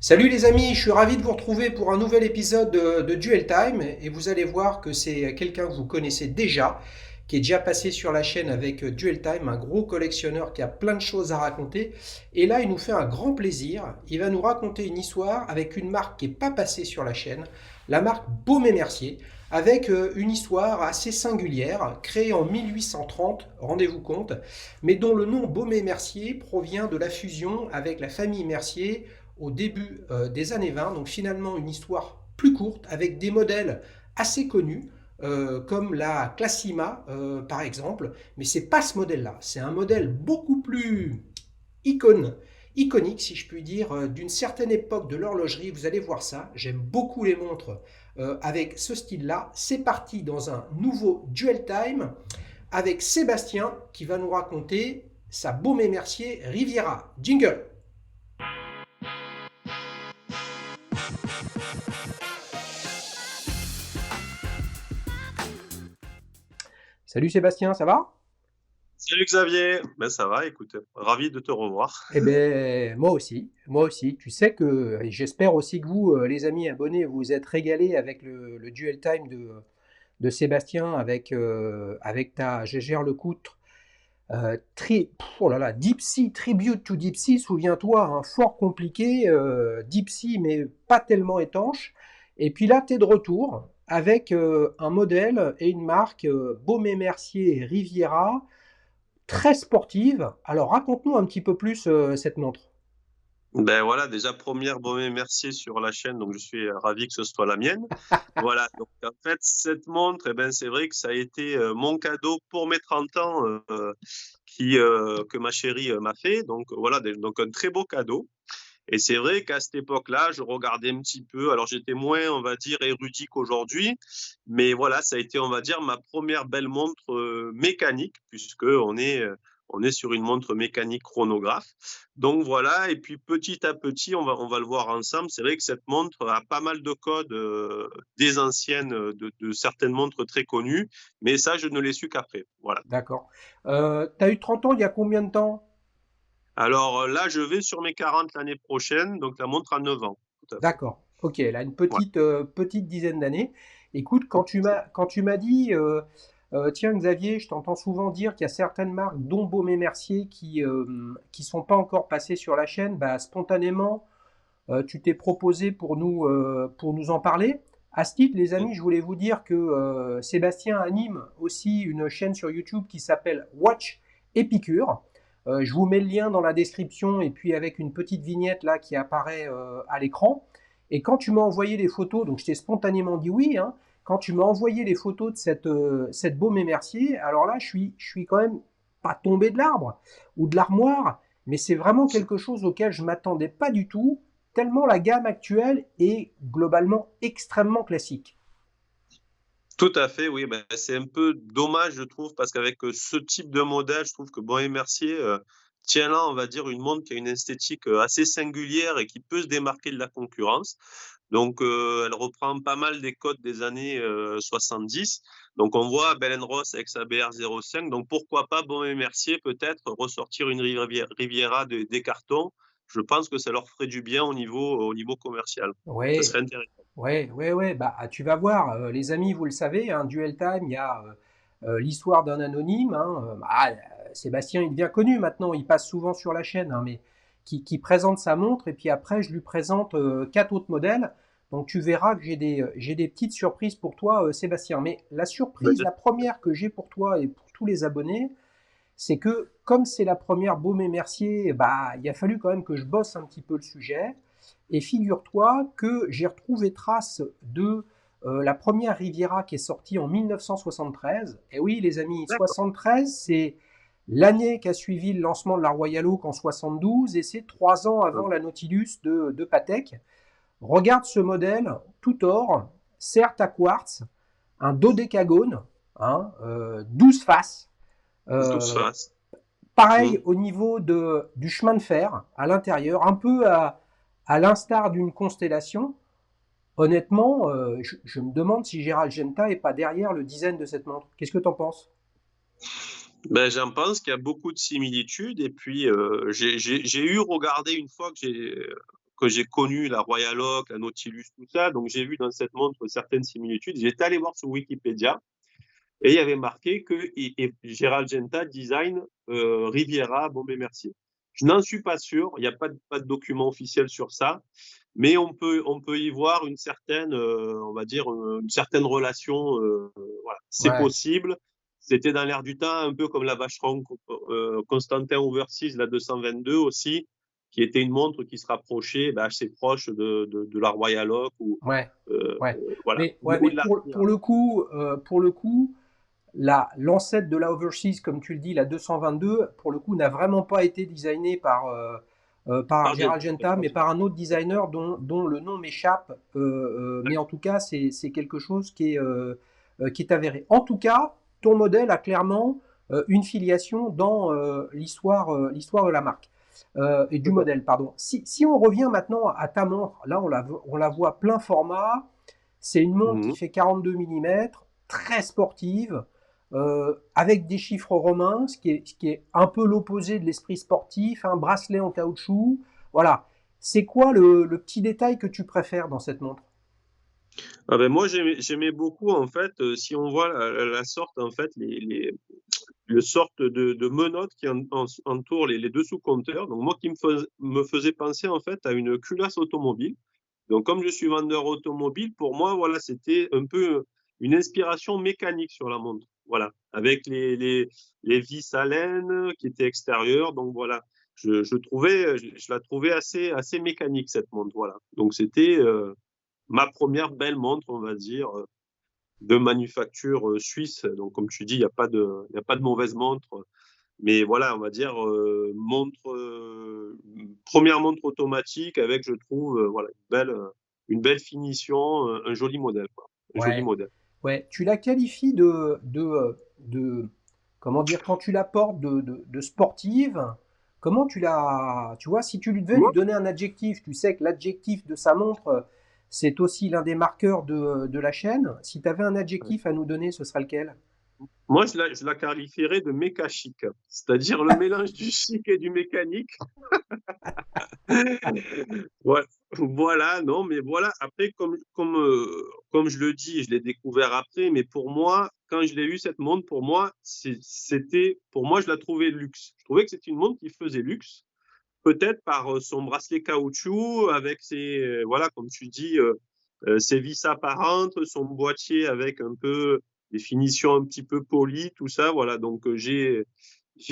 Salut les amis, je suis ravi de vous retrouver pour un nouvel épisode de Duel Time et vous allez voir que c'est quelqu'un que vous connaissez déjà, qui est déjà passé sur la chaîne avec Duel Time, un gros collectionneur qui a plein de choses à raconter. Et là, il nous fait un grand plaisir. Il va nous raconter une histoire avec une marque qui n'est pas passée sur la chaîne, la marque Baume et Mercier, avec une histoire assez singulière, créée en 1830, rendez-vous compte, mais dont le nom Baume et Mercier provient de la fusion avec la famille Mercier au début des années 20. Donc finalement une histoire plus courte avec des modèles assez connus comme la Classima par exemple. Mais c'est pas ce modèle-là. C'est un modèle beaucoup plus iconique, si je puis dire, d'une certaine époque de l'horlogerie. Vous allez voir ça. J'aime beaucoup les montres avec ce style-là. C'est parti dans un nouveau Duel Time avec Sébastien qui va nous raconter sa Baume et Mercier Riviera. Jingle. Salut Sébastien, ça va? Salut Xavier, ben ça va, écoute, ravi de te revoir. Eh ben moi aussi, moi aussi. Tu sais que, et j'espère aussi que vous, les amis abonnés, vous vous êtes régalés avec le Duel Time de Sébastien avec ta Gégère Lecoutre. Oh là là, Deep Sea, Tribute to Deep Sea, souviens-toi, un fort compliqué, Deep Sea mais pas tellement étanche. Et puis là, tu es de retour avec un modèle et une marque Baume et Mercier Riviera, très sportive. Alors raconte-nous un petit peu plus cette montre. Ben voilà, déjà première Baume Mercier sur la chaîne, donc je suis ravi que ce soit la mienne. Voilà, donc en fait, cette montre, eh ben, c'est vrai que ça a été mon cadeau pour mes 30 ans que ma chérie m'a fait. Donc voilà, donc un très beau cadeau. Et c'est vrai qu'à cette époque-là, je regardais un petit peu. Alors, j'étais moins, on va dire, érudit qu'aujourd'hui. Mais voilà, ça a été, on va dire, ma première belle montre mécanique, puisque on est sur une montre mécanique chronographe. Donc voilà, et puis petit à petit, on va le voir ensemble. C'est vrai que cette montre a pas mal de codes des anciennes, de certaines montres très connues. Mais ça, je ne l'ai su qu'après. Voilà. D'accord. T'as eu 30 ans il y a combien de temps? Alors là, je vais sur mes 40 l'année prochaine, donc la montre a 9 ans. Tout à fait. D'accord. Ok, là une Voilà. petite dizaine d'années. Écoute, quand tu m'as dit, tiens Xavier, je t'entends souvent dire qu'il y a certaines marques, dont Baume et Mercier, qui sont pas encore passées sur la chaîne, bah, spontanément, tu t'es proposé pour nous en parler. À ce titre, les amis, je voulais vous dire que Sébastien anime aussi une chaîne sur YouTube qui s'appelle Watch Épicure. Je vous mets le lien dans la description et puis avec une petite vignette là qui apparaît à l'écran. Et quand tu m'as envoyé les photos, donc je t'ai spontanément dit oui, hein, quand tu m'as envoyé les photos de cette Baume et Mercier, alors là, je suis quand même pas tombé de l'arbre ou de l'armoire, mais c'est vraiment quelque chose auquel je m'attendais pas du tout, tellement la gamme actuelle est globalement extrêmement classique. Tout à fait, oui. Ben, c'est un peu dommage, je trouve, parce qu'avec ce type de modèle, je trouve que Bois et Mercier tient là, on va dire, une montre qui a une esthétique assez singulière et qui peut se démarquer de la concurrence. Donc, elle reprend pas mal des codes des années 70. Donc, on voit Belen Ross avec sa BR05. Donc, pourquoi pas Bois et Mercier peut-être ressortir une Riviera des cartons. Je pense que ça leur ferait du bien au niveau commercial. Ce Ouais, serait intéressant. ouais, ouais, ouais. Bah, tu vas voir, les amis, vous le savez, un Duel Time, il y a l'histoire d'un anonyme, hein, Sébastien, il devient connu maintenant, il passe souvent sur la chaîne, hein, mais qui présente sa montre, et puis après, je lui présente quatre autres modèles. Donc tu verras que j'ai des petites surprises pour toi, Sébastien. Mais la surprise, la première que j'ai pour toi et pour tous les abonnés, c'est que comme c'est la première Baume et Mercier, bah, il a fallu quand même que je bosse un petit peu le sujet. Et figure-toi que j'ai retrouvé trace de la première Riviera qui est sortie en 1973. Et oui, les amis, D'accord. 73, c'est l'année qui a suivi le lancement de la Royal Oak en 72 et c'est 3 ans avant la Nautilus de Patek. Regarde ce modèle, tout or, certes à quartz, un dodécagone, hein, 12 faces. Douce Euh, face. Pareil au niveau du chemin de fer à l'intérieur, un peu à l'instar d'une constellation. Honnêtement, je me demande si Gérald Genta est pas derrière le design de cette montre. Qu'est-ce que tu en penses? Ben, j'en pense qu'il y a beaucoup de similitudes. Et puis, j'ai eu regardé une fois que j'ai connu, la Royal Oak, la Nautilus, tout ça. Donc, j'ai vu dans cette montre certaines similitudes. J'étais allé voir sur Wikipédia et il y avait marqué que Gérald Genta design Riviera Bombay Mercier. Je n'en suis pas sûr. Il n'y a pas de document officiel sur ça. Mais on peut y voir une certaine, on va dire, une certaine relation. Voilà. C'est Ouais, possible. C'était dans l'air du temps, un peu comme la Vacheron Constantin Overseas, la 222 aussi, qui était une montre qui se rapprochait assez proche de la Royal Oak ou ouais, ouais. voilà. Mais pour le coup, l'ancêtre de la Overseas, comme tu le dis, la 222, pour le coup, n'a vraiment pas été designée par Gérald Argentin, Genta, mais par un autre designer dont le nom m'échappe. Mais en tout cas, c'est quelque chose qui est avéré. En tout cas, ton modèle a clairement une filiation dans l'histoire de la marque. Et du modèle, pardon. Si on revient maintenant à ta montre, là on la voit plein format, c'est une montre qui Mhm. fait 42 mm, très sportive, avec des chiffres romains, ce qui est un peu l'opposé de l'esprit sportif, un bracelet en caoutchouc. Voilà. C'est quoi le petit détail que tu préfères dans cette montre? Ah ben moi j'aimais beaucoup en fait si on voit la sorte en fait le sorte de menottes qui entoure les deux sous-compteurs. Donc moi qui me faisait penser en fait à une culasse automobile. Donc comme je suis vendeur automobile, pour moi voilà c'était un peu une inspiration mécanique sur la montre. Voilà, avec les vis à laine qui étaient extérieures. Donc voilà, je la trouvais assez mécanique cette montre. Voilà, donc c'était ma première belle montre, on va dire, de manufacture suisse. Donc, comme tu dis, il y a pas de mauvaise montre. Mais voilà, on va dire première montre automatique avec, je trouve, voilà, une belle finition, un joli modèle, quoi. Un joli Ouais, modèle. ouais. Tu la qualifies comment dire, quand tu la portes de sportive, comment tu vois, si tu lui devais lui Moi, donner un adjectif, tu sais que l'adjectif de sa montre, c'est aussi l'un des marqueurs de la chaîne. Si tu avais un adjectif à nous donner, ce serait lequel? moi je la qualifierais de méca chic, c'est-à-dire le mélange du chic et du mécanique. Ouais, voilà, non, mais voilà. Après, comme je le dis, je l'ai découvert après, mais pour moi, quand je l'ai eu, cette montre, pour moi, pour moi, je la trouvais luxe. Je trouvais que c'était une montre qui faisait luxe, peut-être par son bracelet caoutchouc, avec voilà, comme tu dis, ses vis apparentes, son boîtier avec un peu des finitions un petit peu polies, tout ça, voilà. Donc, j'ai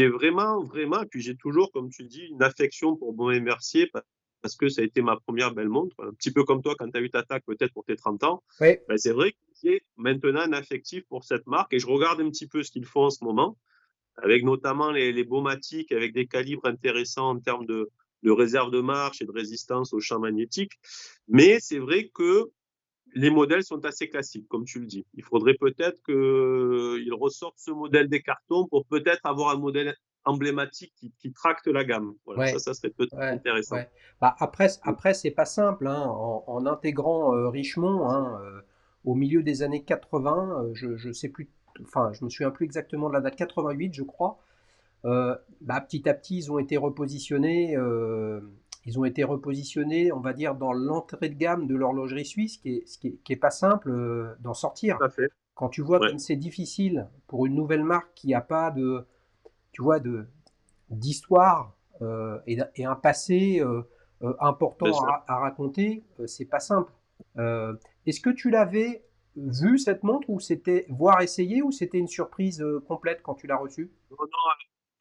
vraiment, puis j'ai toujours, comme tu dis, une affection pour Baume et Mercier parce que ça a été ma première belle montre. Un petit peu comme toi, quand tu as eu ta TAC, peut-être pour tes 30 ans. Oui, Ben, c'est vrai que j'ai maintenant un affectif pour cette marque et je regarde un petit peu ce qu'ils font en ce moment, avec notamment les Baumatic, avec des calibres intéressants en termes de réserve de marche et de résistance au champ magnétique. Mais c'est vrai que les modèles sont assez classiques, comme tu le dis. Il faudrait peut-être qu'ils ressortent ce modèle des cartons pour peut-être avoir un modèle emblématique qui tracte la gamme. Voilà, ouais, ça serait peut-être ouais, intéressant. ouais. Bah, après c'est pas simple, hein, en intégrant Richemont, hein, au milieu des années 80, je sais plus, enfin, je me souviens plus exactement de la date, 88, je crois. Bah, petit à petit, ils ont été repositionnés, on va dire, dans l'entrée de gamme de l'horlogerie suisse, qui est pas simple d'en sortir. Tout à fait. Quand tu vois Ouais, comme c'est difficile pour une nouvelle marque qui n'a pas tu vois, d'histoire et un passé bien important sûr. à raconter, c'est pas simple. Est-ce que tu l'avais vu cette montre ou c'était voir essayer ou c'était une surprise complète quand tu l'as reçue? Non, non,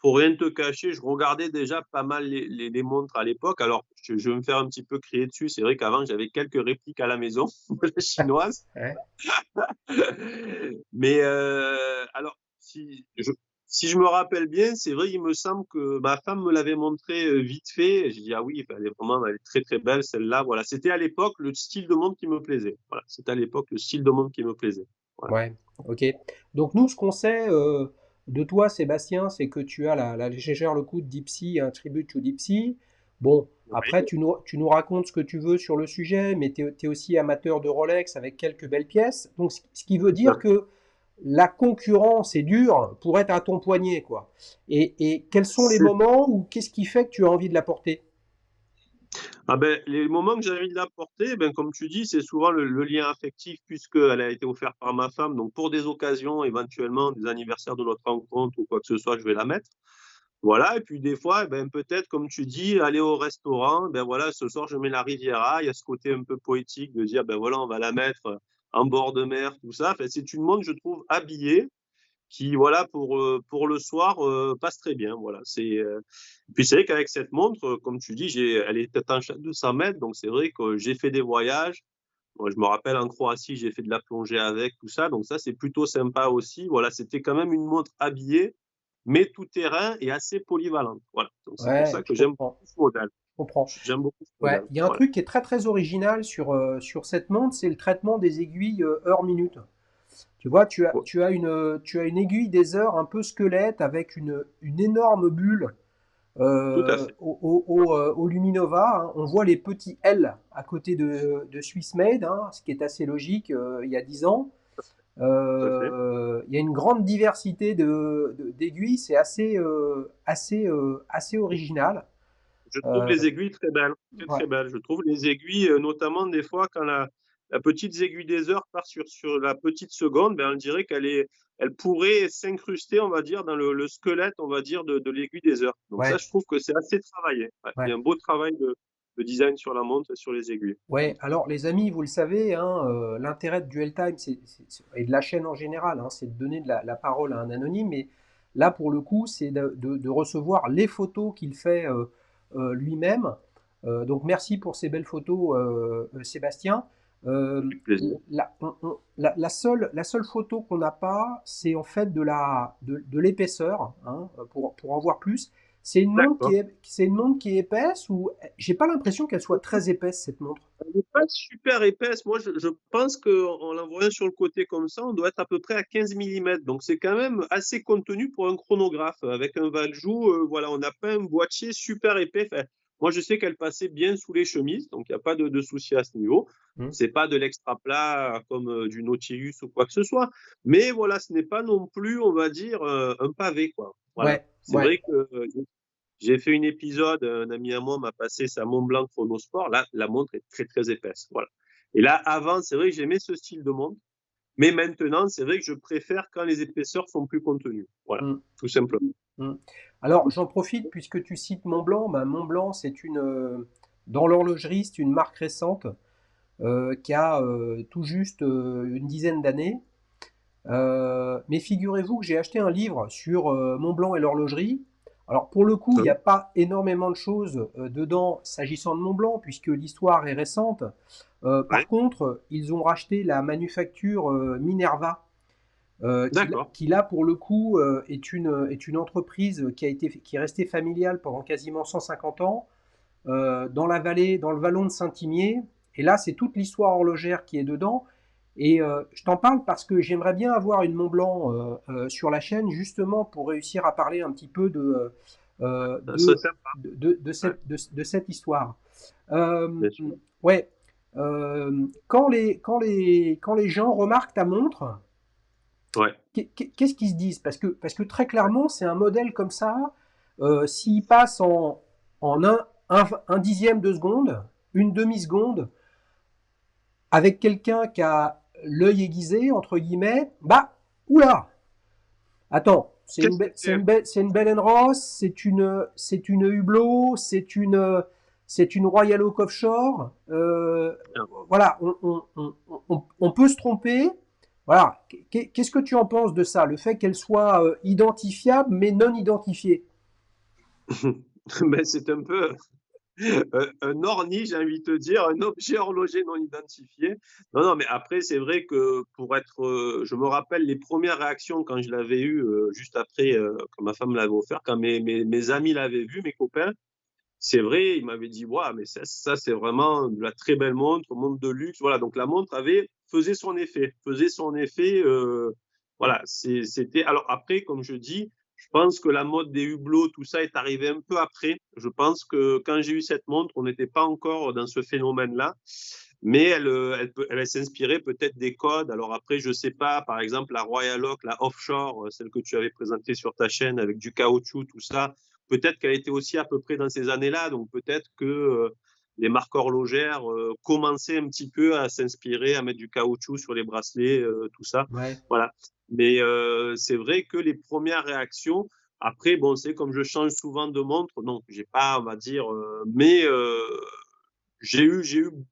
pour rien te cacher, je regardais déjà pas mal les montres à l'époque. Alors, je vais me faire un petit peu crier dessus. C'est vrai qu'avant, j'avais quelques répliques à la maison, les chinoises. Ouais. Mais alors, si je me rappelle bien, c'est vrai, il me semble que ma femme me l'avait montré vite fait. J'ai dit, ah oui, elle est très très belle celle-là. Voilà, c'était à l'époque le style de montre qui me plaisait. Voilà, c'était à l'époque le style de montre qui me plaisait. Voilà. Ouais, ok. Donc nous, ce qu'on sait de toi, Sébastien, c'est que tu as la légère le coup de Dipsy, un tribute to Dipsy. Bon, après, Oui, tu nous racontes ce que tu veux sur le sujet, mais tu es, aussi amateur de Rolex avec quelques belles pièces. Donc, ce qui veut tout à dire que la concurrence est dure pour être à ton poignet, quoi. Et quels sont les fait. moments où qu'est-ce qui fait que tu as envie de la porter? Ah ben, les moments que j'ai envie de l'apporter, ben, comme tu dis, c'est souvent le lien affectif puisqu'elle a été offerte par ma femme. Donc, pour des occasions, éventuellement, des anniversaires de notre rencontre ou quoi que ce soit, je vais la mettre. Voilà. Et puis, des fois, ben, peut-être, comme tu dis, aller au restaurant. Ben voilà, ce soir, je mets la Riviera. Il y a ce côté un peu poétique de dire, ben voilà, on va la mettre en bord de mer, tout ça. Enfin, c'est une montre, je trouve, habillée qui, voilà, pour le soir, passe très bien. Voilà. Puis c'est vrai qu'avec cette montre, comme tu dis, elle est étanche à 200 mètres, donc c'est vrai que j'ai fait des voyages. Moi, je me rappelle en Croatie, j'ai fait de la plongée avec, tout ça, donc ça, c'est plutôt sympa aussi. Voilà, c'était quand même une montre habillée, mais tout terrain et assez polyvalente. Voilà, donc c'est pour Ouais, ça je que j'aime comprends. beaucoup ce modèle. Je comprends. J'aime beaucoup ce Ouais, modèle. il y a un Voilà. truc qui est très très original sur cette montre, c'est le traitement des aiguilles heure-minute. Tu vois, Ouais, tu as une aiguille des heures un peu squelette avec une énorme bulle tout à fait, au Luminova, hein. On voit les petits L à côté de Swiss Made, hein, ce qui est assez logique il y a 10 ans. tout à fait. Il y a une grande diversité d'aiguilles, c'est assez original. Je trouve Euh, les aiguilles très belles, très ouais, très belles. Je trouve les aiguilles, notamment des fois quand la petite aiguille des heures part sur la petite seconde, ben on dirait elle pourrait s'incruster, on va dire, dans le squelette, on va dire, de l'aiguille des heures. Donc ça, ouais, je trouve que c'est assez travaillé. Ouais, il y ouais. a un beau travail de design sur la montre et sur les aiguilles. Ouais, alors les amis, vous le savez, hein, l'intérêt de Duel Time et de la chaîne en général, hein, c'est de donner la parole à un anonyme, mais là pour le coup, c'est de recevoir les photos qu'il fait lui-même. Donc merci pour ces belles photos, Sébastien. Avec plaisir. La seule photo qu'on n'a pas, c'est en fait de l'épaisseur, hein, pour en voir plus. D'accord. C'est une montre qui est épaisse ou j'ai pas l'impression qu'elle soit très épaisse cette montre. Elle n'est pas super épaisse. Moi, je pense qu'en la voyant sur le côté comme ça, on doit être à peu près à 15 millimètres. Donc, c'est quand même assez contenu pour un chronographe. Avec un Valjoux, voilà, on n'a pas un boîtier super épais. Enfin, moi, je sais qu'elle passait bien sous les chemises, donc il n'y a pas de souci à ce niveau. Hmm. C'est pas de l'extra plat comme du Nautilus ou quoi que ce soit. Mais voilà, ce n'est pas non plus, on va dire, un pavé, quoi. Voilà. Ouais, C'est ouais. vrai que j'ai fait un épisode, un ami à moi m'a passé sa Montblanc Chronosport. Là, la montre est très, très épaisse. Voilà. Et là, avant, c'est vrai que j'aimais ce style de montre. Mais maintenant, c'est vrai que je préfère quand les épaisseurs sont plus contenues. Voilà, Hmm, tout simplement. hmm. Alors, j'en profite puisque tu cites Montblanc. Ben, Montblanc, dans l'horlogerie, c'est une marque récente qui a tout juste une dizaine d'années. Mais figurez-vous que j'ai acheté un livre sur Montblanc et l'horlogerie. Alors pour le coup, il n'y a Hein. pas énormément de choses dedans s'agissant de Montblanc, puisque l'histoire est récente. Par Ouais. contre, ils ont racheté la manufacture Minerva, D'accord. qui là pour le coup est une entreprise qui est restée familiale pendant quasiment 150 ans, dans le vallon de Saint-Imier. Et là, c'est toute l'histoire horlogère qui est dedans. Et je t'en parle parce que j'aimerais bien avoir une Montblanc sur la chaîne, justement pour réussir à parler un petit peu Ça serait sympa. Ouais, de cette histoire. Euh, bien sûr. ouais. Quand les gens remarquent ta montre, Ouais. qu'est-ce qu'ils se disent? Parce que très clairement, c'est un modèle comme ça. S'il passe en un dixième de seconde, une demi-seconde, avec quelqu'un qui a l'œil aiguisé, entre guillemets, bah, oula, attends, Qu'est-ce que c'est? c'est une Bell Ross, c'est une Hublot, c'est une Royal Oak Offshore. Voilà, on peut se tromper. Voilà, qu'est-ce que tu en penses de ça, le fait qu'elle soit identifiable mais non identifiée? Ben, c'est un peu un orni, j'ai envie de te dire, un objet horloger non identifié. Non, non, mais après, c'est vrai que je me rappelle les premières réactions quand je l'avais eu juste après, quand ma femme l'avait offert, quand mes amis l'avaient vu, mes copains. C'est vrai, ils m'avaient dit, waouh, mais ça c'est vraiment de la très belle montre, montre de luxe. Voilà, donc la montre faisait son effet. Voilà, c'était. Alors après, comme je dis, je pense que la mode des hublots, tout ça est arrivé un peu après. Je pense que quand j'ai eu cette montre, on n'était pas encore dans ce phénomène-là, mais elle s'inspirait peut-être des codes. Alors après, je sais pas, par exemple la Royal Oak, la Offshore, celle que tu avais présentée sur ta chaîne avec du caoutchouc, tout ça. Peut-être qu'elle était aussi à peu près dans ces années-là, donc peut-être que les marques horlogères commençaient un petit peu à s'inspirer, à mettre du caoutchouc sur les bracelets, tout ça. Ouais, Voilà. Mais c'est vrai que les premières réactions, après, bon, c'est comme je change souvent de montre, donc j'ai pas, on va dire, mais j'ai eu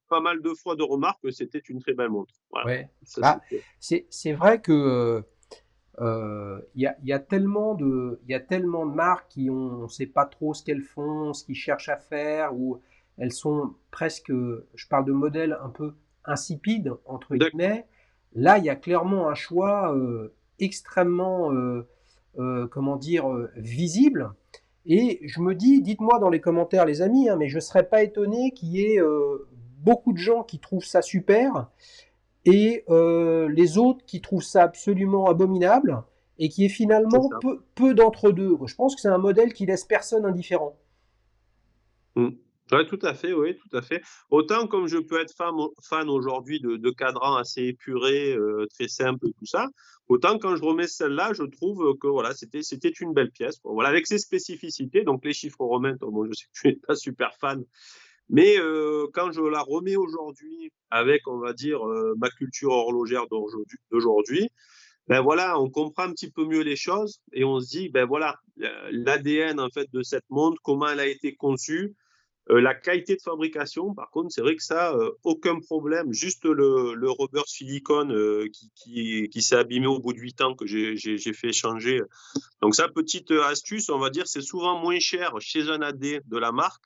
pas mal de fois de remarques que c'était une très belle montre. Voilà. ouais. Ça, c'est Bah, sûr. c'est vrai que il y a tellement de marques qui ont, on ne sait pas trop ce qu'elles font, ce qu'ils cherchent à faire, ou elles sont presque, je parle de modèles un peu insipides, entre D'accord. guillemets. Là, il y a clairement un choix extrêmement, comment dire, visible. Et je me dis, dites-moi dans les commentaires, les amis, hein, mais je ne serais pas étonné qu'il y ait beaucoup de gens qui trouvent ça super et les autres qui trouvent ça absolument abominable et qui est C'est finalement ça. peu d'entre deux. Je pense que c'est un modèle qui laisse personne indifférent. Mmh. Ouais, tout à fait, oui, tout à fait. Autant comme je peux être fan aujourd'hui de cadrans assez épurés, très simples et tout ça, autant quand je remets celle-là, je trouve que voilà, c'était une belle pièce, quoi. Voilà, avec ses spécificités, donc les chiffres romains, toi, bon, je sais que tu n'es pas super fan, mais quand je la remets aujourd'hui avec, on va dire, ma culture horlogère d'aujourd'hui, ben voilà, on comprend un petit peu mieux les choses et on se dit, ben voilà, l'ADN en fait de cette montre, comment elle a été conçue, la qualité de fabrication, par contre, c'est vrai que ça, aucun problème. Juste le rubber silicone qui s'est abîmé au bout de 8 ans que j'ai fait changer. Donc ça, petite astuce, on va dire, c'est souvent moins cher chez un AD de la marque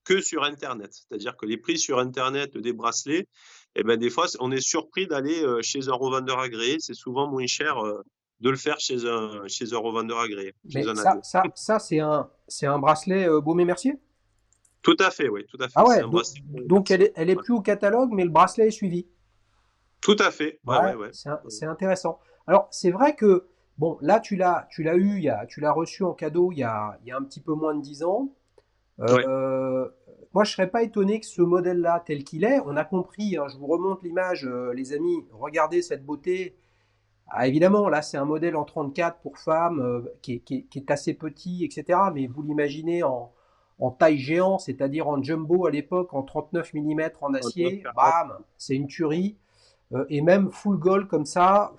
que sur Internet. C'est-à-dire que les prix sur Internet des bracelets, eh ben, des fois, on est surpris d'aller chez un revendeur agréé. C'est souvent moins cher de le faire chez un revendeur agréé, chez Mais un AD. ça c'est un bracelet Baume et Mercier. Tout à fait, oui, tout à Ah fait. C'est ouais, un bracelet donc Mercier. elle est Ouais. plus au catalogue, mais le bracelet est suivi. Tout à fait. Ouais, ouais, Ouais, ouais. c'est intéressant. Alors, c'est vrai que, bon, là, tu l'as eu, tu l'as reçu en cadeau il y a un petit peu moins de 10 ans. Ouais, Euh, Moi, je serais pas étonné que ce modèle-là, tel qu'il est, on a compris, hein, je vous remonte l'image, les amis, regardez cette beauté. Ah, évidemment, là, c'est un modèle en 34 pour femmes qui est assez petit, etc. Mais vous l'imaginez en taille géant, c'est-à-dire en jumbo à l'époque, en 39 mm en acier, 39-40. bam, c'est une tuerie. Et même full gold comme ça,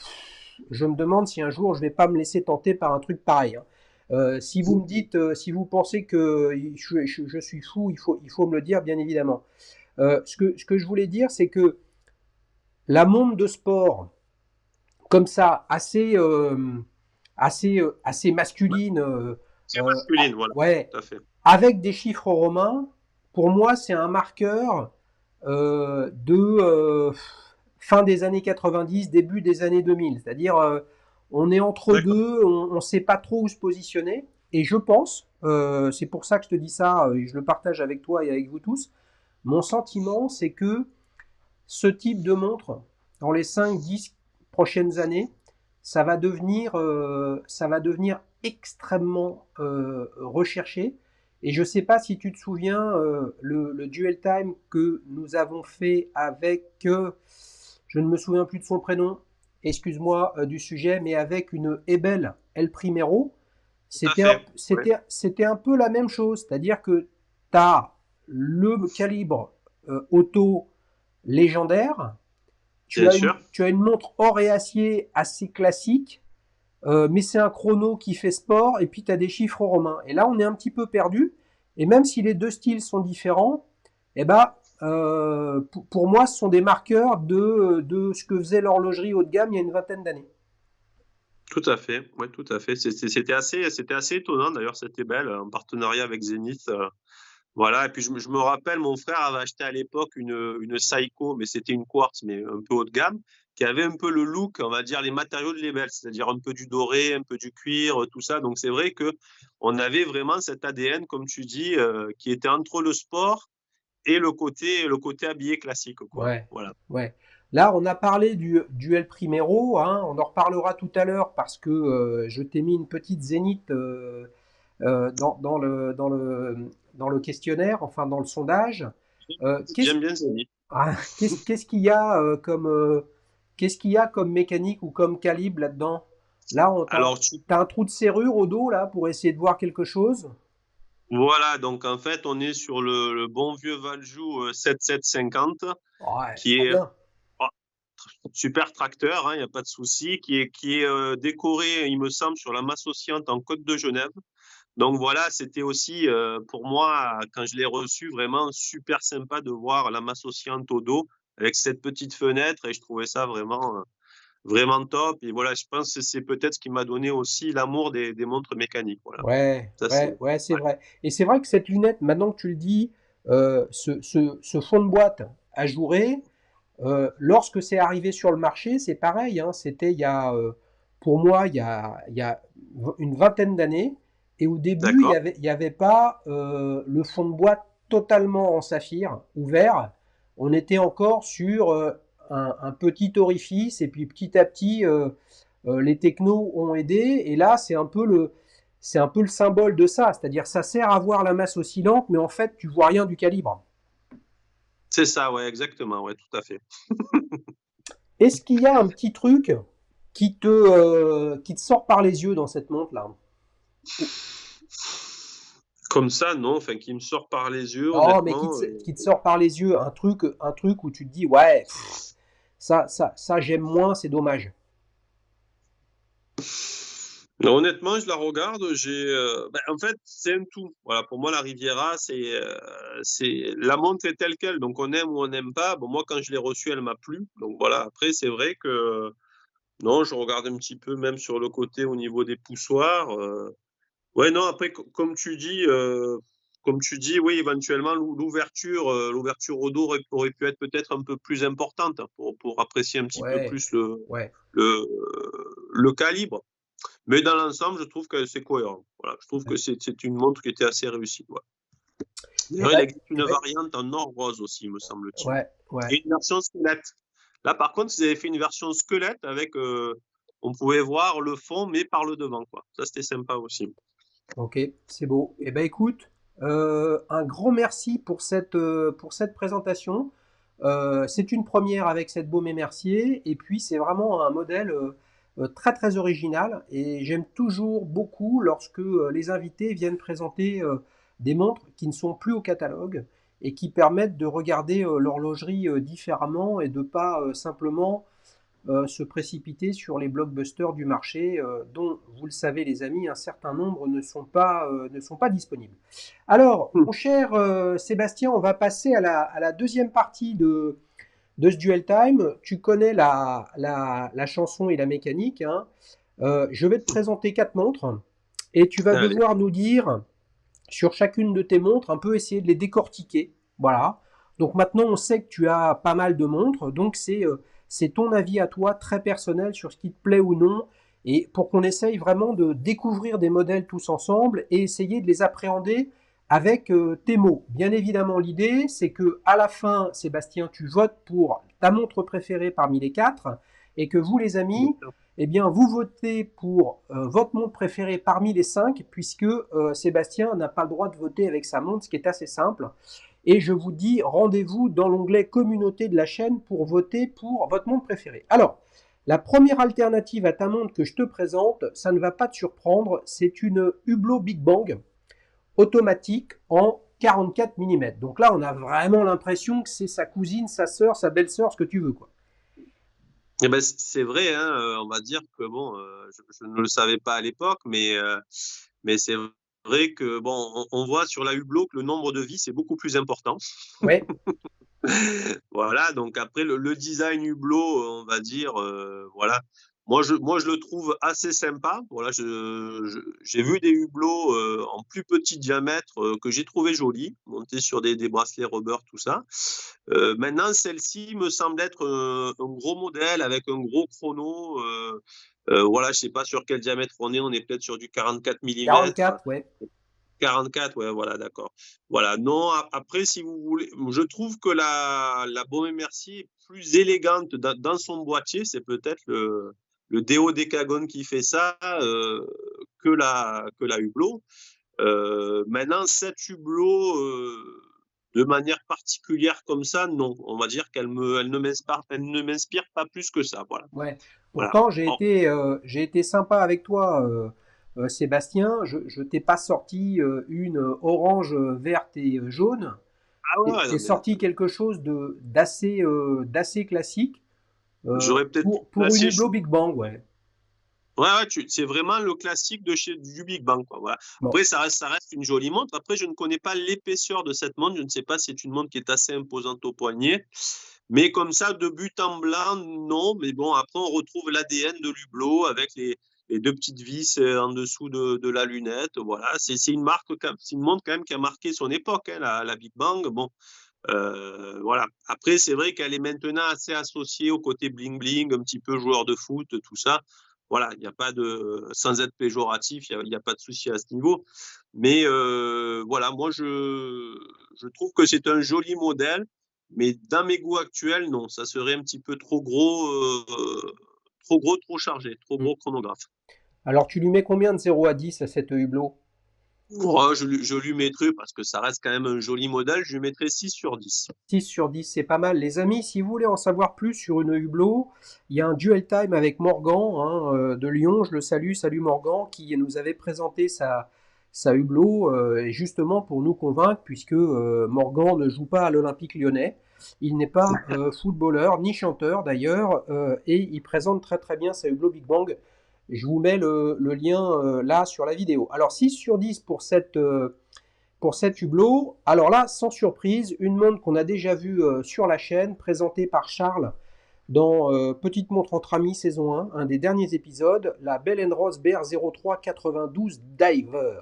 je me demande si un jour je vais pas me laisser tenter par un truc pareil, hein. Si vous me dites, si vous pensez que je suis fou, il faut me le dire, bien évidemment. Ce que je voulais dire, c'est que la montre de sport, comme ça, assez Ouais, masculine, c'est masculine, voilà, ouais, tout à fait. avec des chiffres romains, pour moi, c'est un marqueur de fin des années 90, début des années 2000. C'est-à-dire, on est entre D'accord. deux, on ne sait pas trop où se positionner. Et je pense, c'est pour ça que je te dis ça, et je le partage avec toi et avec vous tous, mon sentiment, c'est que ce type de montre, dans les 5-10 prochaines années, ça va devenir extrêmement recherché. Et je ne sais pas si tu te souviens, le Dual Time que nous avons fait avec, je ne me souviens plus de son prénom, excuse-moi du sujet, mais avec une Ebel El Primero, Tout à fait. Ouais, c'était un peu la même chose. C'est-à-dire que tu as le calibre auto légendaire. bien sûr. Tu as une montre or et acier assez classique, mais c'est un chrono qui fait sport, et puis tu as des chiffres romains. Et là, on est un petit peu perdu. Et même si les deux styles sont différents, eh ben, pour moi, ce sont des marqueurs de ce que faisait l'horlogerie haut de gamme il y a une vingtaine d'années. Tout à fait. Ouais, tout à fait. C'était assez étonnant d'ailleurs, c'était belle, en partenariat avec Zenith. Voilà. Et puis je me rappelle, mon frère avait acheté à l'époque une Seiko, mais c'était une quartz, mais un peu haut de gamme, qui avait un peu le look, on va dire, les matériaux de l'Ebel, c'est-à-dire un peu du doré, un peu du cuir, tout ça. Donc c'est vrai que on avait vraiment cet ADN, comme tu dis, qui était entre le sport et le côté habillé classique, quoi. Ouais, Voilà. ouais. Là, on a parlé du El Primero, hein, on en reparlera tout à l'heure parce que je t'ai mis une petite zénith dans le questionnaire, enfin dans le sondage. Euh, qu'est-ce, J'aime bien Zenith. qu'est-ce qu'il y a qu'est-ce qu'il y a comme mécanique ou comme calibre là-dedans? Là, Alors, tu t'as un trou de serrure au dos là pour essayer de voir quelque chose. Voilà, donc en fait, on est sur le bon vieux Valjoux 7750, Ouais, qui trop est bien. oh, super tracteur, il n'y a pas de souci, qui est décoré, il me semble, sur la masse oscillante en Côte de Genève. Donc voilà, c'était aussi pour moi, quand je l'ai reçu, vraiment super sympa de voir la masse oscillante au dos avec cette petite fenêtre et je trouvais ça vraiment top. Et voilà, je pense que c'est peut-être ce qui m'a donné aussi l'amour des montres mécaniques. Voilà, Ouais, ça c'est. ouais, ouais, c'est Ouais. vrai. Et c'est vrai que cette lunette, maintenant que tu le dis, ce fond de boîte ajouré, lorsque c'est arrivé sur le marché, c'est pareil, hein, c'était il y a, pour moi, il y a une vingtaine d'années. Et au début, D'accord. il y avait pas le fond de boîte totalement en saphir, ouvert. On était encore sur un petit orifice. Et puis petit à petit, les technos ont aidé. Et là, c'est un peu le symbole de ça. C'est-à-dire, ça sert à voir la masse oscillante, mais en fait, tu vois rien du calibre. C'est ça, ouais, exactement, ouais, tout à fait. Est-ce qu'il y a un petit truc qui te sort par les yeux dans cette montre-là? Comme ça, non, enfin, qui me sort par les yeux, Non, mais honnêtement. qui te sort par les yeux, un truc où tu te dis, ouais, ça j'aime moins, c'est dommage. Non, honnêtement, je la regarde. En fait, c'est un tout. Voilà, pour moi, la Riviera, c'est la montre est telle quelle. Donc, on aime ou on n'aime pas. Bon, moi, quand je l'ai reçue, elle m'a plu. Donc voilà. Après, c'est vrai que non, je regarde un petit peu même sur le côté au niveau des poussoirs. Ouais, non. Après, comme tu dis, oui, éventuellement, l'ouverture au dos aurait pu être peut-être un peu plus importante pour apprécier un petit peu Ouais, plus le ouais. le le calibre. Mais dans l'ensemble, je trouve que c'est cohérent. Voilà, je trouve que c'est une montre qui était assez réussie. Ouais. D'ailleurs, il Ouais, existe une ouais, variante en or rose aussi, me semble-t-il. ouais, ouais. Et une version squelette. Là, par contre, ils avaient fait une version squelette avec, on pouvait voir le fond, mais par le devant, quoi. Ça, c'était sympa aussi. Ok, c'est beau. Eh ben écoute, un grand merci pour cette présentation. C'est une première avec cette Baume et Mercier, et puis c'est vraiment un modèle très très original, et j'aime toujours beaucoup lorsque les invités viennent présenter des montres qui ne sont plus au catalogue et qui permettent de regarder l'horlogerie différemment et de pas simplement se précipiter sur les blockbusters du marché, dont, vous le savez les amis, un certain nombre ne sont pas disponibles. Alors, Hmm. mon cher Sébastien, on va passer à la deuxième partie de ce Duel Time. Tu connais la chanson et la mécanique, hein. Je vais te présenter quatre montres et tu vas Allez. devoir nous dire sur chacune de tes montres, un peu essayer de les décortiquer. Voilà. Donc maintenant, on sait que tu as pas mal de montres, donc c'est ton avis à toi très personnel sur ce qui te plaît ou non, et pour qu'on essaye vraiment de découvrir des modèles tous ensemble et essayer de les appréhender avec tes mots. Bien évidemment, l'idée, c'est que à la fin, Sébastien, tu votes pour ta montre préférée parmi les quatre, et que vous, les amis, eh bien, vous votez pour votre montre préférée parmi les cinq, puisque Sébastien n'a pas le droit de voter avec sa montre, ce qui est assez simple. Et je vous dis rendez-vous dans l'onglet communauté de la chaîne pour voter pour votre montre préférée. Alors, la première alternative à ta montre que je te présente, ça ne va pas te surprendre, c'est une Hublot Big Bang automatique en 44 mm. Donc là, on a vraiment l'impression que c'est sa cousine, sa sœur, sa belle-sœur, ce que tu veux, quoi. Eh ben, c'est vrai, hein, on va dire que bon, je ne le savais pas à l'époque, mais c'est vrai que bon, on voit sur la Hublot que le nombre de vis est beaucoup plus important. Ouais, Voilà, donc après le design Hublot, on va dire, voilà. Moi, je le trouve assez sympa. Voilà, j'ai vu des hublots en plus petit diamètre que j'ai trouvé jolis, montés sur des bracelets rubber, tout ça. Maintenant, celle-ci me semble être un gros modèle avec un gros chrono. Voilà, je sais pas sur quel diamètre on est peut-être sur du 44 mm. 44, ouais. 44, ouais, voilà, d'accord. Voilà, non, après, si vous voulez, je trouve que la Baume & Mercier est plus élégante dans son boîtier, c'est peut-être le Déo Décagone qui fait ça, que la Hublot. Maintenant, cette Hublot, de manière particulière comme ça, non. On va dire elle ne m'inspire pas plus que ça, voilà. Ouais. Voilà. Pourtant, Oh, j'ai été sympa avec toi Sébastien, je t'ai pas sorti une orange, verte et jaune. Ah ouais, T'es non, mais sorti quelque chose d'assez classique j'aurais peut-être pu pour une placer. hublot Big Bang, ouais. Ouais, ouais, c'est vraiment le classique de chez du Big Bang, quoi. Voilà. Bon, Après, ça reste une jolie montre. Après, je ne connais pas l'épaisseur de cette montre. Je ne sais pas si c'est une montre qui est assez imposante au poignet. Mais comme ça, de but en blanc, non. Mais bon, après, on retrouve l'ADN de l'Hublot avec les deux petites vis en dessous de la lunette. Voilà, c'est une marque, c'est une montre quand même qui a marqué son époque, hein, la Big Bang. Bon, voilà. Après, c'est vrai qu'elle est maintenant assez associée au côté bling bling, un petit peu joueur de foot, tout ça. Voilà, il n'y a pas de, sans être péjoratif, il n'y a pas de souci à ce niveau. Mais voilà, moi je trouve que c'est un joli modèle, mais dans mes goûts actuels, non, ça serait un petit peu trop gros, trop chargé, trop mm. gros chronographe. Alors tu lui mets combien de 0 à 10 à cette hublot? Ouais, je lui mettrais, parce que ça reste quand même un joli modèle, je lui mettrais 6 sur 10. 6/10, c'est pas mal. Les amis, si vous voulez en savoir plus sur une hublot, il y a un duel time avec Morgan hein, de Lyon, je le salue, salut Morgan, qui nous avait présenté sa hublot, et justement pour nous convaincre, puisque Morgan ne joue pas à l'Olympique lyonnais, il n'est pas footballeur, ni chanteur d'ailleurs, et il présente très très bien sa hublot Big Bang. Je vous mets le lien là sur la vidéo. Alors 6/10 pour cet hublot. Alors là, sans surprise, une montre qu'on a déjà vue sur la chaîne, présentée par Charles dans Petite montre entre amis saison 1, un des derniers épisodes, la Bell Rose BR03 92 Diver.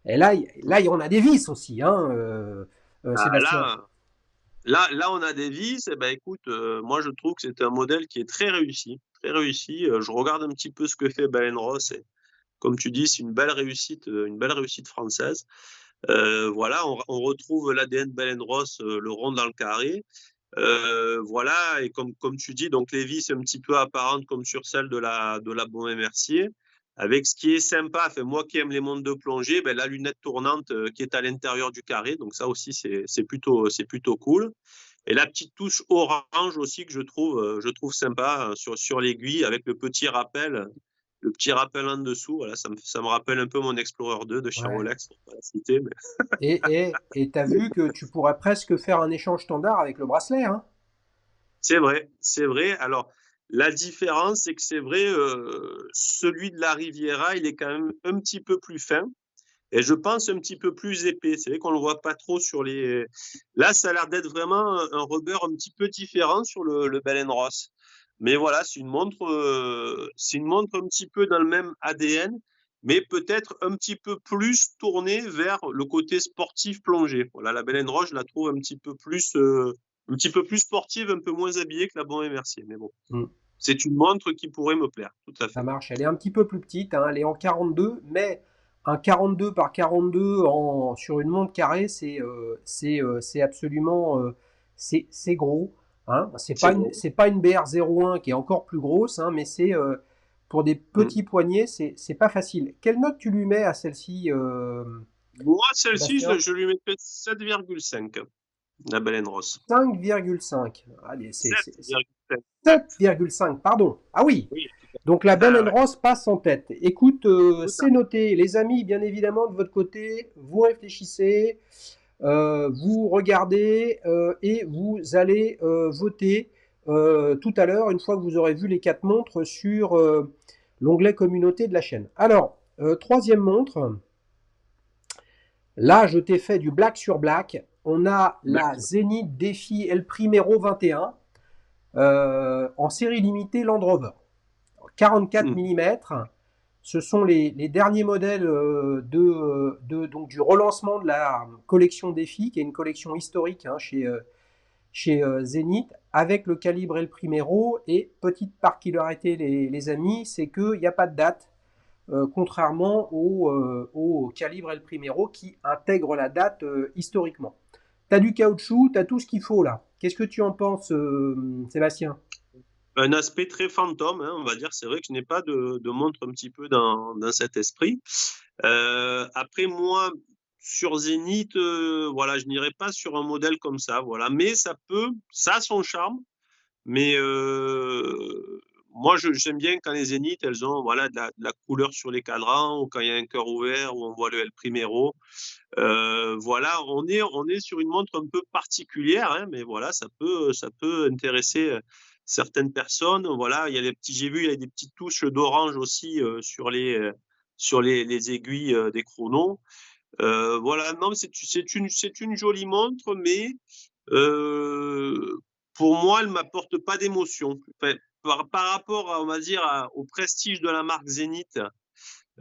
Et là, il y en a des vis aussi, hein, Ah, Sébastien. là, on a des vis. Eh ben, écoute, moi, je trouve que c'est un modèle qui est très réussi. Très réussi. Je regarde un petit peu ce que fait Belen Ross. Et, comme tu dis, c'est une belle réussite française. Voilà, on retrouve l'ADN Belen Ross, le rond dans le carré. Voilà, et comme tu dis, donc les vis un petit peu apparentes comme sur celle de la Baume et Mercier. Avec ce qui est sympa, enfin, moi qui aime les montres de plongée, ben, la lunette tournante qui est à l'intérieur du carré, donc ça aussi c'est plutôt cool. Et la petite touche orange aussi que je trouve sympa sur l'aiguille avec le petit rappel en dessous. Voilà, ça me rappelle un peu mon Explorer 2 de chez Ouais. Rolex, pour pas la citer. Mais Et t'as vu que tu pourrais presque faire un échange standard avec le bracelet, hein. c'est vrai, c'est vrai. Alors, la différence, c'est que c'est vrai, celui de la Riviera, il est quand même un petit peu plus fin et je pense un petit peu plus épais. C'est vrai qu'on le voit pas trop sur les. Là, ça a l'air d'être vraiment un rubber un petit peu différent sur le Bell Ross. Mais voilà, c'est une montre un petit peu dans le même ADN, mais peut-être un petit peu plus tournée vers le côté sportif plongé. Voilà, la Bell Ross, je la trouve un petit peu plus sportive, un peu moins habillée que la Bon et Mercier. Mais bon, Mm. c'est une montre qui pourrait me plaire, tout à Ça fait. marche. Elle est un petit peu plus petite, hein, elle est en 42, mais un 42 par 42 sur une montre carrée, c'est absolument c'est gros. Hein. C'est gros. C'est pas une BR01 qui est encore plus grosse, hein, mais c'est pour des Mm. petits poignets, c'est pas facile. Quelle note tu lui mets à celle-ci, Moi, celle-ci, je, Sébastien? je lui mettrais 7,5, la Bell Ross. 5,5. Allez, c'est 7,5. 7,5, pardon. Ah oui, Oui, donc la Bell ah ouais, Rose passe en tête. Écoute, tout à c'est noté. Les amis, bien évidemment, de votre côté, vous réfléchissez, vous regardez et vous allez voter tout à l'heure, une fois que vous aurez vu les 4 montres sur l'onglet communauté de la chaîne. Alors, troisième montre. Là, je t'ai fait du black sur black. On a la fait. Zenith Défi El Primero 21 en série limitée Land Rover. 44 Mm. mm. Ce sont les derniers modèles donc, du relancement de la collection Défi, qui est une collection historique hein, chez Zenith, avec le calibre El Primero. Et petite particularité, les amis, c'est qu'il n'y a pas de date, contrairement au calibre El Primero qui intègre la date historiquement. Tu as du caoutchouc, tu as tout ce qu'il faut là. Qu'est-ce que tu en penses, Sébastien? Un aspect très fantôme, hein, on va dire. C'est vrai que je n'ai pas de montre un petit peu dans cet esprit. Après, moi, sur Zénith, voilà, je n'irai pas sur un modèle comme ça. Voilà. Mais ça a son charme. Mais moi, j'aime bien quand les zéniths, elles ont voilà, de la couleur sur les cadrans, ou quand il y a un cœur ouvert, où on voit le El Primero. Voilà, on est sur une montre un peu particulière, hein, mais voilà, ça peut intéresser certaines personnes. Voilà, il y a des petits, j'ai vu, il y a des petites touches d'orange aussi sur les aiguilles des chronos. Voilà, non, c'est une jolie montre, mais pour moi, elle m'apporte pas d'émotion. Enfin, par rapport, on va dire, au prestige de la marque Zénith,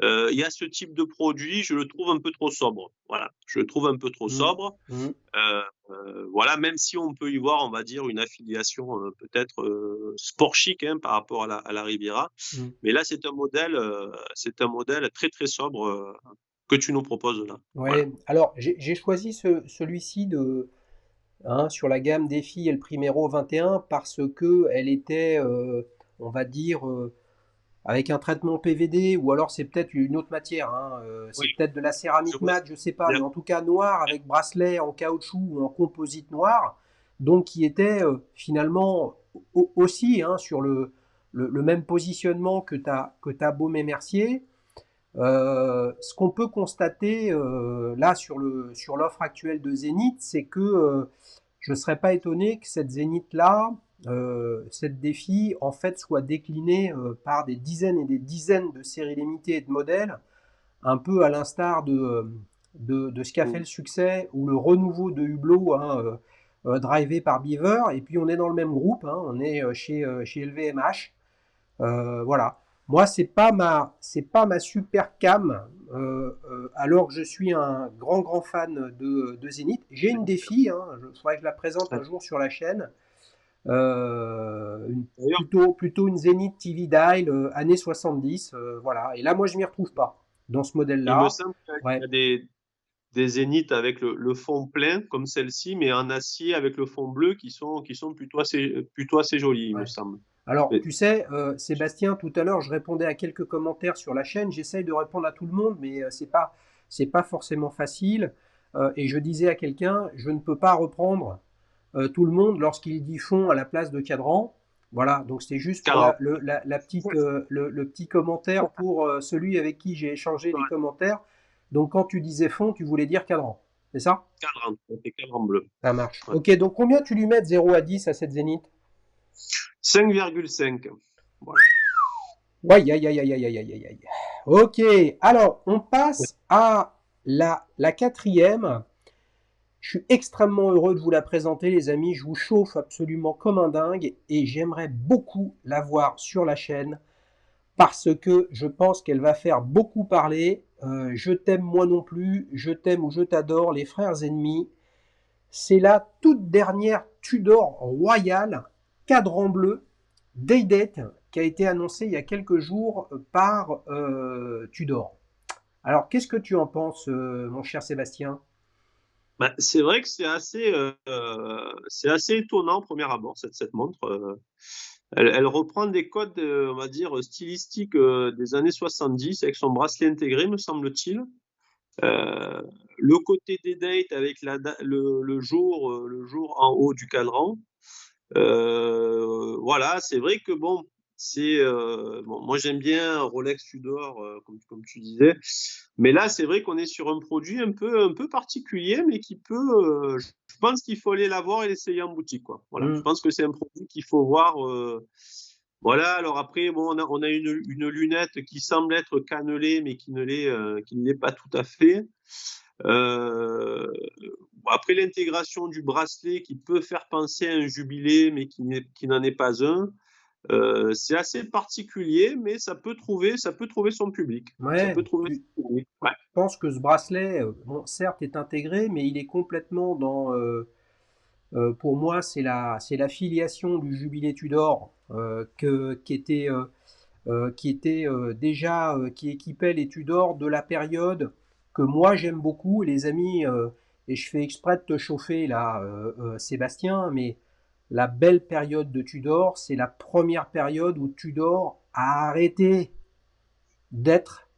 il y a ce type de produit, je le trouve un peu trop sobre. Voilà, je le trouve un peu trop Mmh. sobre. Mmh. Voilà, même si on peut y voir, on va dire, une affiliation peut-être sport chic, hein, par rapport à la Riviera. Mmh. Mais là, c'est un modèle très très sobre que tu nous proposes là. Voilà. Ouais, alors j'ai choisi celui-ci sur la gamme Défi El Primero 21 parce que elle était, on va dire, avec un traitement PVD, ou alors c'est peut-être une autre matière, hein, Oui, c'est peut-être de la je céramique vois. mat, je sais pas, Bien. mais en tout cas noir avec bracelet en caoutchouc ou en composite noir, donc qui était finalement aussi, hein, sur le même positionnement que ta Baume et Mercier. Ce qu'on peut constater là sur l'offre actuelle de Zénith, c'est que je ne serais pas étonné que cette Zénith-là, cette défi, en fait, soit déclinée par des dizaines et des dizaines de séries limitées et de modèles, un peu à l'instar de ce qui a fait le succès ou le renouveau de Hublot, hein, drivé par Beaver. Et puis on est dans le même groupe, hein, on est chez LVMH. Voilà. Moi, c'est pas ma super cam, alors que je suis un grand fan de Zénith. J'ai une défi, hein, il faudrait que je la présente un jour sur la chaîne. D'ailleurs, Plutôt une Zénith TV Dial années 70, voilà. Et là, moi, je m'y retrouve pas dans ce il me modèle-là. semble qu'il y Ouais. a des zéniths avec le fond plein, comme celle-ci, mais en acier avec le fond bleu, qui sont plutôt assez jolis, il me Ouais. semble. Alors, Mais, tu sais, Sébastien, tout à l'heure, je répondais à quelques commentaires sur la chaîne. J'essaye de répondre à tout le monde, mais c'est pas forcément facile. Et je disais à quelqu'un, je ne peux pas reprendre tout le monde lorsqu'il dit fond à la place de cadran. Voilà, donc c'est juste pour cadran. la petite, le petit commentaire pour celui avec qui j'ai échangé les commentaires. Donc, quand tu disais fond, tu voulais dire cadran. C'est ça? Cadran, c'est cadran bleu. Ça marche. Ouais. Ok, donc combien tu lui mets de 0 à 10 à cette Zénith? 5,5. Voilà. Aïe, aïe, aïe, aïe, aïe, aïe, aïe, aïe. Ok, alors on passe à la quatrième. Je suis extrêmement heureux de vous la présenter, les amis. Je vous chauffe absolument comme un dingue et j'aimerais beaucoup la voir sur la chaîne parce que je pense qu'elle va faire beaucoup parler. Je t'aime moi non plus, je t'aime ou je t'adore, les frères ennemis. C'est la toute dernière Tudor Royal, cadran bleu, Day-Date, qui a été annoncée il y a quelques jours par Tudor. Alors, qu'est-ce que tu en penses, mon cher Sébastien? Bah, c'est vrai que c'est assez étonnant au premier abord, cette montre. Elle reprend des codes, on va dire, stylistiques des années 70 avec son bracelet intégré, me semble-t-il. Euh, le côté des dates avec le jour en haut du cadran. Voilà, c'est vrai que bon, bon, moi j'aime bien Rolex Tudor, comme tu disais, mais là c'est vrai qu'on est sur un produit un peu particulier, mais qui peut, je pense qu'il faut aller la voir et l'essayer en boutique, quoi. Voilà, je Hmm. pense que c'est un produit qu'il faut voir. Voilà, alors après, bon, on a une lunette qui semble être cannelée, mais qui ne l'est pas tout à fait. Euh, Après l'intégration du bracelet qui peut faire penser à un jubilé, mais qui n'en est pas un, c'est assez particulier, mais ça peut trouver son public. Ça Ouais, peut trouver son public. je Ouais. pense que ce bracelet, bon, certes, est intégré, mais il est complètement dans. Pour moi, c'est la filiation du jubilé Tudor qui était déjà qui équipait les Tudors de la période que moi j'aime beaucoup, les amis. Et je fais exprès de te chauffer là, Sébastien, mais la belle période de Tudor, c'est la première période où Tudor a arrêté d'être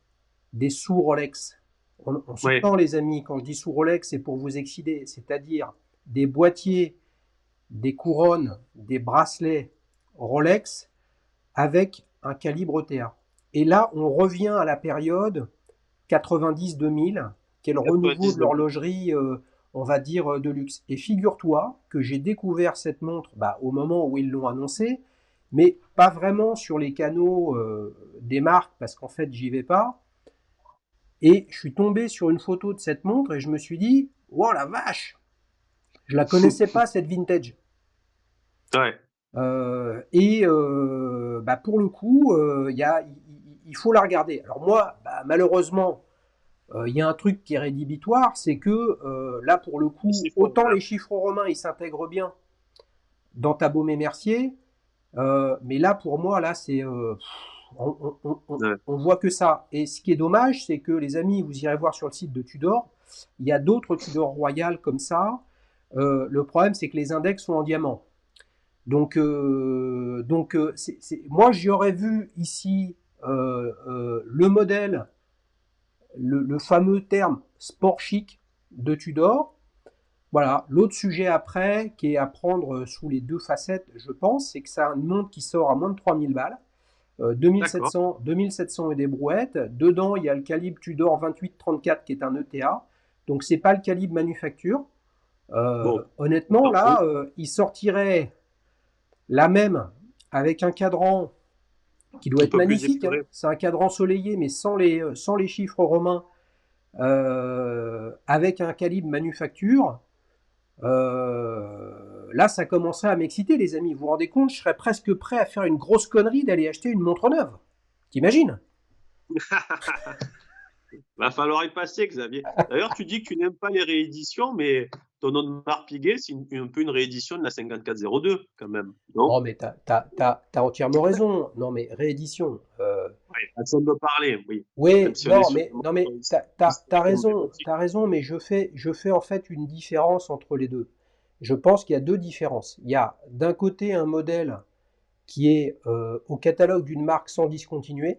des sous Rolex. On Ouais. s'entend les amis, quand je dis sous Rolex, c'est pour vous exciter, c'est-à-dire des boîtiers, des couronnes, des bracelets Rolex avec un calibre TA. Et là, on revient à la période 90-2000, qui est le renouveau de 99. l'horlogerie, on va dire, de luxe. Et figure-toi que j'ai découvert cette montre au moment où ils l'ont annoncé, mais pas vraiment sur les canaux des marques, parce qu'en fait, j'y vais pas. Et je suis tombé sur une photo de cette montre et je me suis dit, wow la vache, je la connaissais pas cette vintage. Ouais. Pour le coup, il faut la regarder. Alors moi, malheureusement, il y a un truc qui est rédhibitoire, c'est que là, pour le coup, C'est fort, autant hein. les chiffres romains, ils s'intègrent bien dans ta Baume-et-Mercier, mais là, pour moi, là, c'est Ouais. on voit que ça. Et ce qui est dommage, c'est que les amis, vous irez voir sur le site de Tudor, il y a d'autres Tudor Royal comme ça. Le problème, c'est que les index sont en diamant. Moi, j'y aurais vu ici le modèle, le fameux terme sport chic de Tudor. Voilà. L'autre sujet après, qui est à prendre sous les deux facettes, je pense, c'est que c'est une montre qui sort à moins de 3000 balles. D'accord. 2700 et des brouettes. Dedans, il y a le calibre Tudor 28-34 qui est un ETA. Donc, c'est pas le calibre manufacture. Bon, Honnêtement, tant pis. là, il sortirait la même avec un cadran qui doit Un être peu plus magnifique, hein. épuré. C'est un cadran soleillé, mais sans les chiffres romains, avec un calibre manufacture. Là, ça commençait à m'exciter, les amis. Vous vous rendez compte, je serais presque prêt à faire une grosse connerie d'aller acheter une montre neuve. T'imagines? Va falloir y passer, Xavier. D'ailleurs, tu dis que tu n'aimes pas les rééditions, mais ton Audemars Piguet, c'est un peu une réédition de la 5402, quand même, non? Oh, mais t'as entièrement raison. Non, mais réédition. Ouais, façon de parler, oui. Oui, Même si on est non, sur mais, une non, mais emblématique. t'as raison, mais je fais en fait une différence entre les deux. Je pense qu'il y a deux différences. Il y a d'un côté un modèle qui est au catalogue d'une marque sans discontinuer.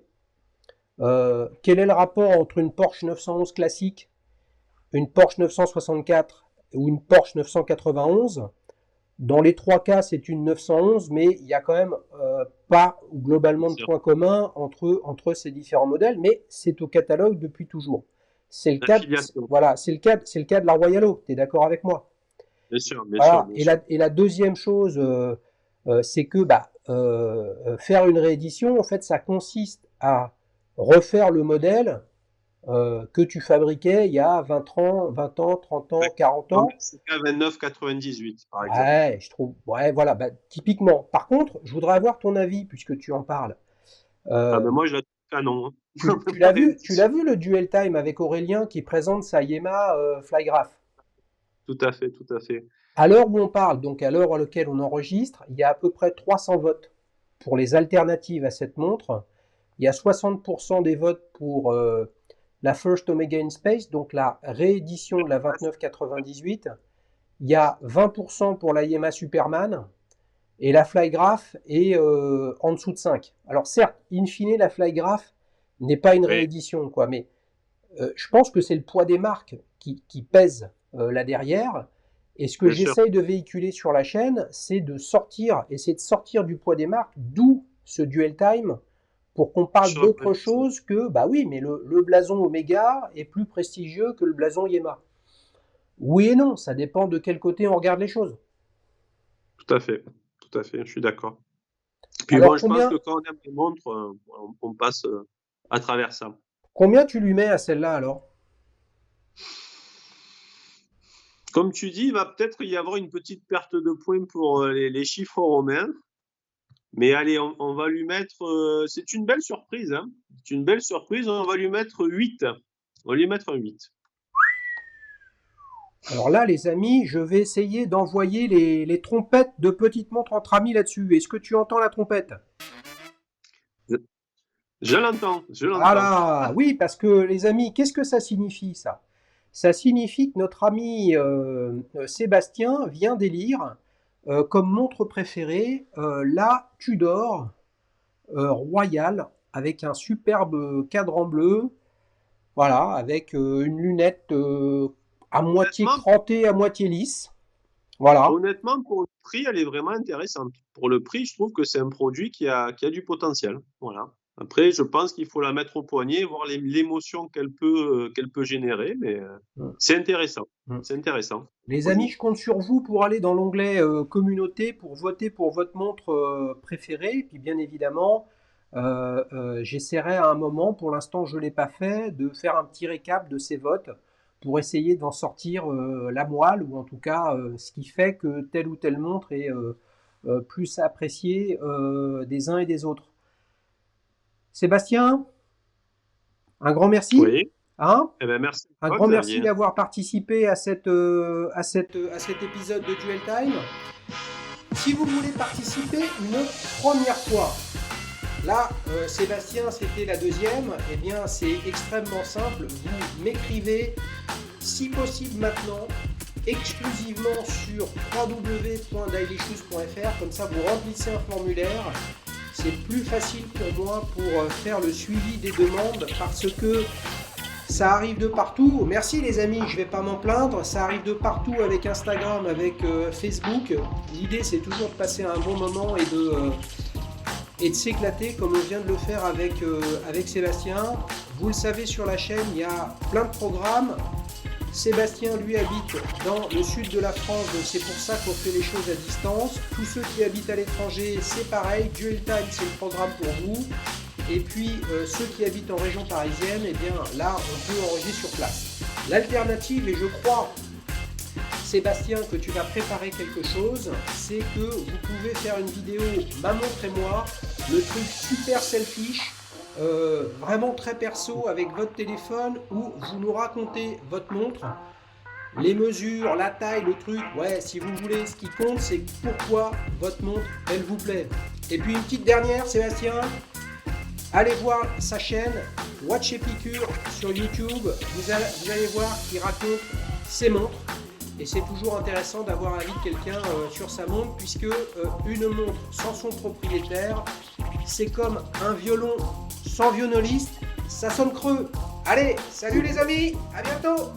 Quel est le rapport entre une Porsche 911 classique, une Porsche 964 ou une Porsche 991? Dans les trois cas, c'est une 911, mais il y a quand même pas Bien globalement de sûr. points communs entre ces différents modèles, mais c'est au catalogue depuis toujours. C'est le cas, L'affiliation. voilà, c'est le cas de la Royalo. Tu es d'accord avec moi? Bien sûr, bien sûr, Voilà. bien sûr. Et la deuxième chose, c'est que faire une réédition, en fait, ça consiste à refaire le modèle que tu fabriquais il y a 20 ans, 30 ans, Ouais. 40 Comme ans. la CK 2998, par exemple. Ouais, je trouve. Ouais, voilà, typiquement. Par contre, je voudrais avoir ton avis puisque tu en parles. Ah Euh, ben moi, je la trouve canon, hein. Même la tu l'as réédition. vu le Duel Time avec Aurélien qui présente sa Yema Flygraph. Tout à fait, tout à fait. À l'heure où on parle, donc à l'heure à laquelle on enregistre, il y a à peu près 300 votes pour les alternatives à cette montre. Il y a 60% des votes pour la First Omega in Space, donc la réédition de la Ouais, 2998. Il y a 20% pour la Yema Superman. Et la Flygraph est en dessous de 5. Alors certes, in fine, la Flygraph n'est pas une ouais, réédition, quoi, mais je pense que c'est le poids des marques qui pèse là derrière. Et ce que bien sûr. j'essaye de véhiculer sur la chaîne, c'est essayer de sortir du poids des marques, d'où ce duel time, pour qu'on parle Sur d'autre chose que, bah oui, mais le blason Omega est plus prestigieux que le blason Yema. Oui et non, ça dépend de quel côté on regarde les choses. tout à fait, je suis d'accord. Puis bon, Alors je pense que quand on aime les montres, on passe à travers ça. combien tu lui mets à celle-là alors? Comme tu dis, il va peut-être y avoir une petite perte de points pour les chiffres romains. Mais allez, on va lui mettre. C'est une belle surprise, hein. C'est une belle surprise. On va lui mettre 8. On va lui mettre un 8. Alors là, les amis, je vais essayer d'envoyer les trompettes de petites montres entre amis là-dessus. Est-ce que tu entends la trompette? Je l'entends, je l'entends. Voilà, oui, parce que les amis, qu'est-ce que ça signifie ça? Ça signifie que notre ami Sébastien vient d'élire comme montre préférée la Tudor Royal avec un superbe cadran bleu, voilà, avec une lunette à moitié Honnêtement, crantée, à moitié lisse. Voilà. Honnêtement, pour le prix, elle est vraiment intéressante. Pour le prix, je trouve que c'est un produit qui a du potentiel. Voilà. Après, je pense qu'il faut la mettre au poignet, voir l'émotion qu'elle peut générer, mais Mm. c'est intéressant. Mm. C'est intéressant. Les amis, Oui. je compte sur vous pour aller dans l'onglet communauté pour voter pour votre montre préférée. Et puis bien évidemment, j'essaierai à un moment, pour l'instant je ne l'ai pas fait, de faire un petit récap de ces votes pour essayer d'en sortir la moelle, ou en tout cas ce qui fait que telle ou telle montre est plus appréciée des uns et des autres. Sébastien, un grand merci. Oui. Hein? Eh ben, merci Un à toi, grand merci Xavier. d'avoir participé à cet épisode de Duel Time. Si vous voulez participer une première fois, là, Sébastien, c'était la deuxième, eh bien, c'est extrêmement simple. Vous m'écrivez, si possible maintenant, exclusivement sur www.dailyshoes.fr. Comme ça, vous remplissez un formulaire. C'est plus facile pour moi pour faire le suivi des demandes parce que ça arrive de partout. Merci les amis, je vais pas m'en plaindre. Ça arrive de partout avec Instagram, avec Facebook. L'idée c'est toujours de passer un bon moment et de s'éclater comme on vient de le faire avec Sébastien. Vous le savez, sur la chaîne, il y a plein de programmes. Sébastien, lui, habite dans le sud de la France, donc c'est pour ça qu'on fait les choses à distance. Tous ceux qui habitent à l'étranger, c'est pareil. Duel Time, c'est le programme pour vous. Et puis, ceux qui habitent en région parisienne, eh bien là, on peut enregistrer sur place. L'alternative, et je crois, Sébastien, que tu vas préparer quelque chose, c'est que vous pouvez faire une vidéo, ma montre et moi, le truc super selfish, vraiment très perso avec votre téléphone, où vous nous racontez votre montre, les mesures, la taille, le truc. Ouais, si vous voulez, ce qui compte, c'est pourquoi votre montre, elle vous plaît. Et puis une petite dernière, Sébastien, allez voir sa chaîne Watch Epicure sur YouTube. Vous allez voir qu'il raconte ses montres. Et c'est toujours intéressant d'avoir l'avis de quelqu'un sur sa montre, puisque une montre sans son propriétaire, c'est comme un violon sans violoniste, ça sonne creux. Allez, salut les amis, à bientôt.